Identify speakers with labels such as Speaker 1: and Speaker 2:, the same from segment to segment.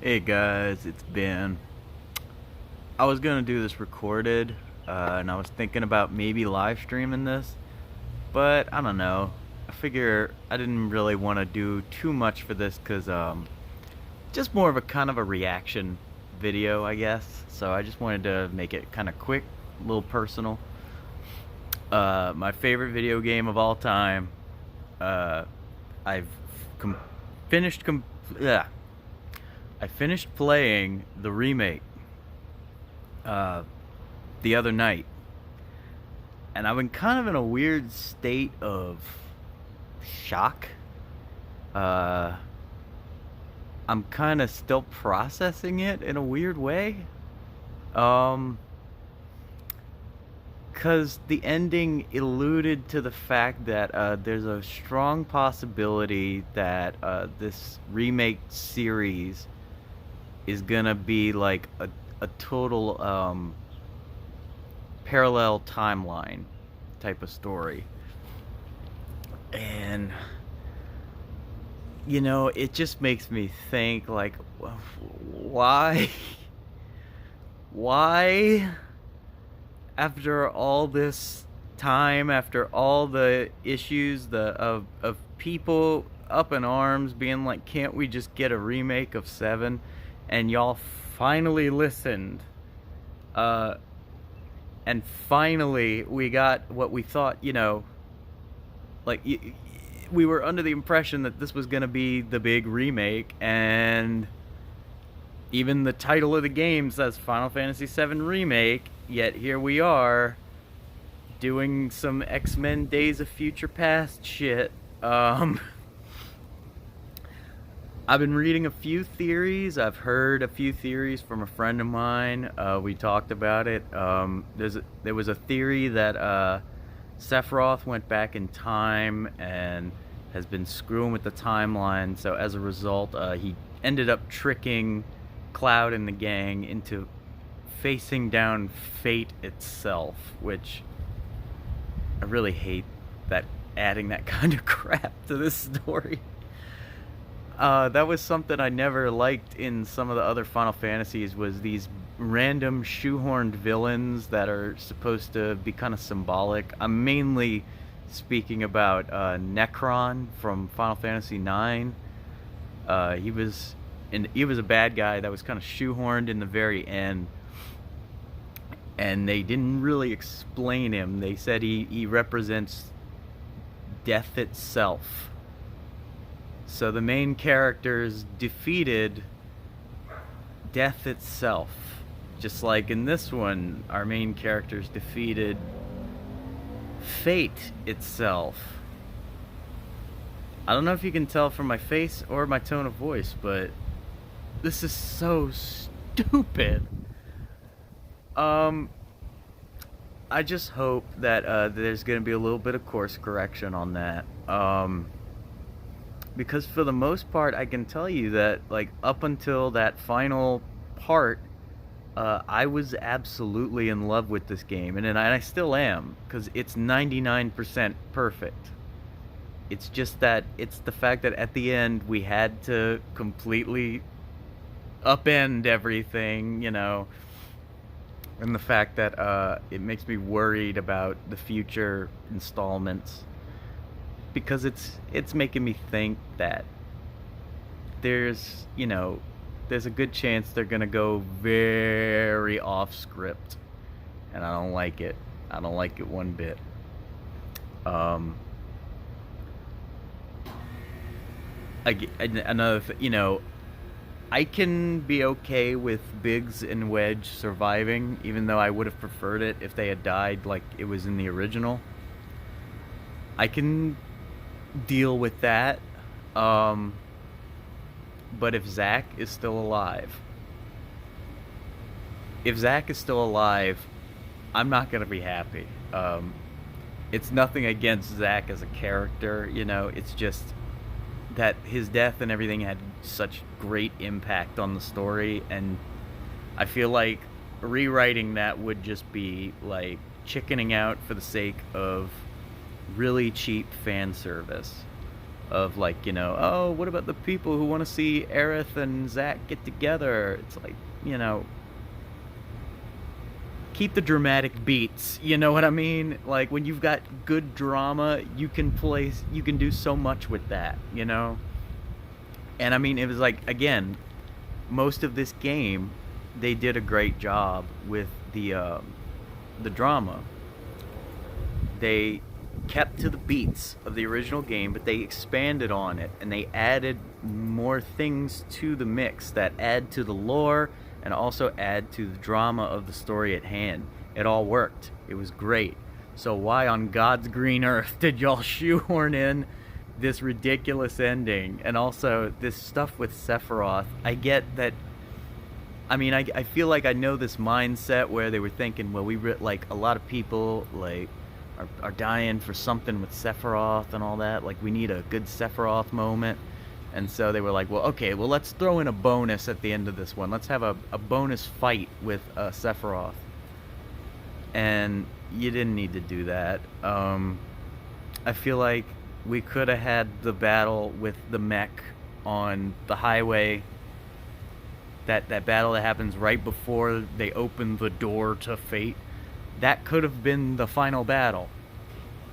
Speaker 1: Hey guys, it's Ben. I was gonna do this recorded, and I was thinking about maybe live streaming this, but I don't know. I figure I didn't really want to do too much for this because just more of a kind of a reaction video, I guess. So I just wanted to make it kind of quick, a little personal. My favorite video game of all time. Uh, I've com- finished. Yeah, I finished playing the remake uh, the other night, and I've been kind of in a weird state of shock. Uh, I'm kind of still processing it in a weird way. Um, because the ending alluded to the fact that there's a strong possibility that this remake series is gonna be like a total parallel timeline type of story. And it just makes me think like, why why after all this time, after all the issues of people up in arms being like, can't we just get a remake of 7, and y'all finally listened, uh and finally we got what we thought, like we were under the impression that this was going to be the big remake, and even the title of the game says Final Fantasy VII Remake, yet here we are doing some X-Men Days of Future Past shit. I've been reading a few theories. I've heard a few theories from a friend of mine. We talked about it. There was a theory that Sephiroth went back in time and has been screwing with the timeline. So as a result, he ended up tricking Cloud and the gang into facing down fate itself, which I really hate that, adding that kind of crap to this story. That was something I never liked in some of the other Final Fantasies, was these random shoehorned villains that are supposed to be kind of symbolic. I'm mainly speaking about Necron from Final Fantasy IX. He was a bad guy that was kind of shoehorned in the very end, and they didn't really explain him. They said he represents death itself. So the main characters defeated death itself. Just like in this one, our main characters defeated fate itself. I don't know if you can tell from my face or my tone of voice, but this is so stupid. I just hope that there's going to be a little bit of course correction on that. Because for the most part, I can tell you that, like, up until that final part, I was absolutely in love with this game, and I still am, because it's 99% perfect. It's just that it's the fact that at the end we had to completely upend everything, and the fact that it makes me worried about the future installments, because it's making me think that there's a good chance they're gonna go very off script, and I don't like it. I don't like it one bit. Another I can be okay with Biggs and Wedge surviving, even though I would have preferred it if they had died like it was in the original. I can deal with that. But if Zack is still alive, I'm not gonna be happy. It's nothing against Zack as a character, it's just that his death and everything had such great impact on the story, and I feel like rewriting that would just be like chickening out for the sake of really cheap fan service. of like, you know, oh, what about the people who want to see Aerith and Zack get together? It's like, you know, keep the dramatic beats, you know what I mean? Like, when you've got good drama, you can do so much with that, you know? And I mean, it was like, again, most of this game, they did a great job with the drama. They kept to the beats of the original game, but they expanded on it, and they added more things to the mix that add to the lore and also add to the drama of the story at hand. It all worked. It was great. So why on God's green earth did y'all shoehorn in this ridiculous ending? And also this stuff with Sephiroth. I get that. I mean, I feel like I know this mindset where they were thinking, well, like, a lot of people like are dying for something with Sephiroth and all that. Like, we need a good Sephiroth moment. And so they were like, well, okay, well, let's throw in a bonus at the end of this one. Let's have a bonus fight with Sephiroth. And you didn't need to do that. I feel like we could have had the battle with the mech on the highway. That battle that happens right before they open the door to fate. That could have been the final battle.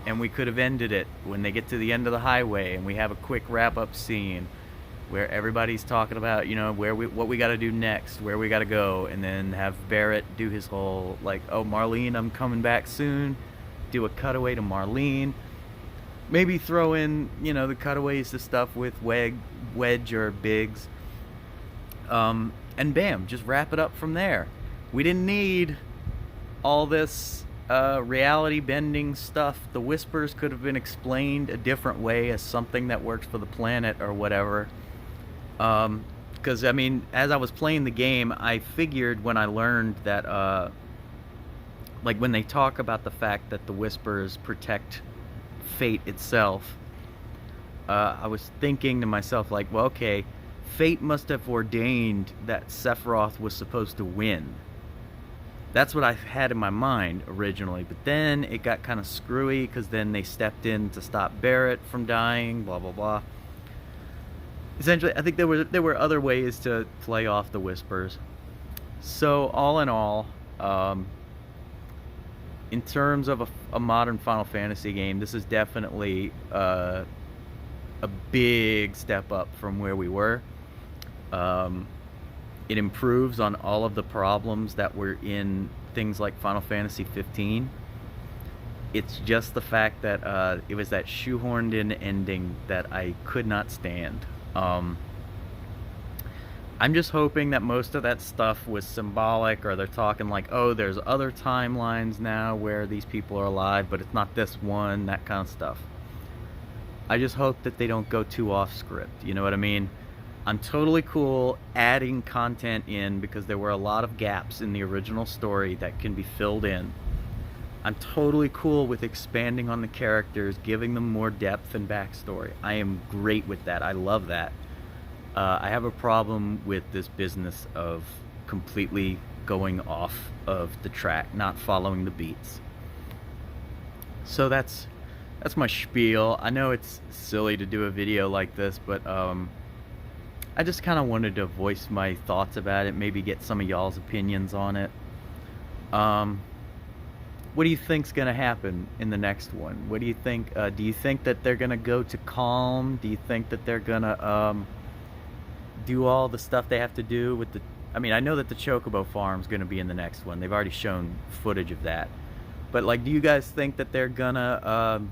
Speaker 1: And we could have ended it when they get to the end of the highway and we have a quick wrap-up scene where everybody's talking about, you know, what we got to do next, where we got to go, and then have Barrett do his whole, like, oh, Marlene, I'm coming back soon. Do a cutaway to Marlene. Maybe throw in, you know, the cutaways to stuff with Wedge or Biggs. And bam, just wrap it up from there. We didn't need all this reality bending stuff. The whispers could have been explained a different way as something that works for the planet or whatever. Because I mean, as I was playing the game, I figured when I learned that like when they talk about the fact that the whispers protect fate itself, I was thinking to myself, like, well, okay, fate must have ordained that Sephiroth was supposed to win. That's what I had in my mind originally, but then it got kind of screwy because then they stepped in to stop Barrett from dying, blah blah blah. Essentially, I think there were other ways to play off the whispers. So all in all, in terms of a modern Final Fantasy game, this is definitely a big step up from where we were. It improves on all of the problems that were in things like Final Fantasy 15. It's just the fact that it was that shoehorned in ending that I could not stand. I'm just hoping that most of that stuff was symbolic, or they're talking like, oh, there's other timelines now where these people are alive, but it's not this one, that kind of stuff. I just hope that they don't go too off script, you know what I mean? I'm totally cool adding content in because there were a lot of gaps in the original story that can be filled in. I'm totally cool with expanding on the characters, giving them more depth and backstory. I am great with that. I love that. I have a problem with this business of completely going off of the track, not following the beats. So that's my spiel. I know it's silly to do a video like this, but I just kind of wanted to voice my thoughts about it, maybe get some of y'all's opinions on it. What do you think's gonna happen in the next one? What do you think? Do you think that they're gonna go to calm? Do you think that they're gonna do all the stuff they have to do with the... I mean, I know that the Chocobo Farm's gonna be in the next one. They've already shown footage of that. But like, do you guys think that they're gonna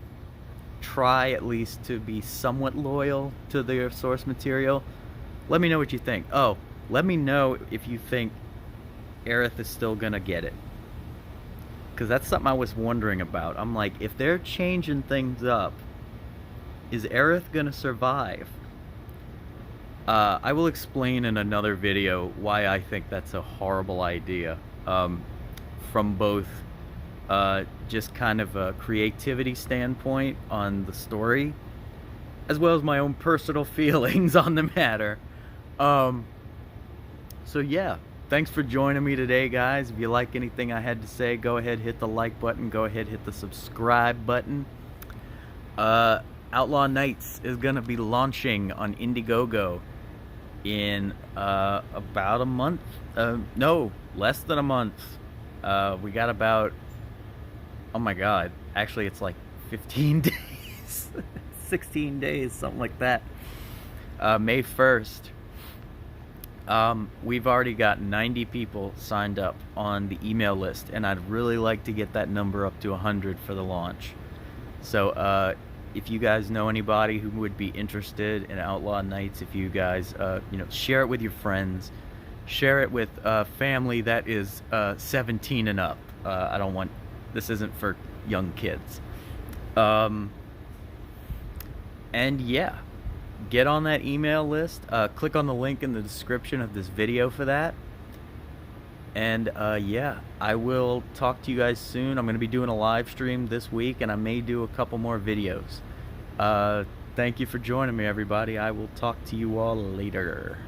Speaker 1: try at least to be somewhat loyal to their source material? Let me know what you think. Oh, let me know if you think Aerith is still gonna get it. Because that's something I was wondering about. I'm like, if they're changing things up, is Aerith gonna survive? I will explain in another video why I think that's a horrible idea. From both just kind of a creativity standpoint on the story, as well as my own personal feelings on the matter. So yeah, thanks for joining me today, guys. If you like anything I had to say, go ahead, hit the like button, go ahead, hit the subscribe button. I Outlaw Nights is gonna be launching on Indiegogo in about a month. No, less than a month. We got about, oh my god, actually it's like 15 days, 16 days, something like that. May 1st. We've already got 90 people signed up on the email list, and I'd really like to get that number up to 100 for the launch. So if you guys know anybody who would be interested in Outlaw Nights, if you guys share it with your friends, share it with family that is 17 and up. I don't want, this isn't for young kids. And yeah, get on that email list. Click on the link in the description of this video for that. And yeah, I will talk to you guys soon. I'm going to be doing a live stream this week, and I may do a couple more videos. Thank you for joining me, everybody. I will talk to you all later.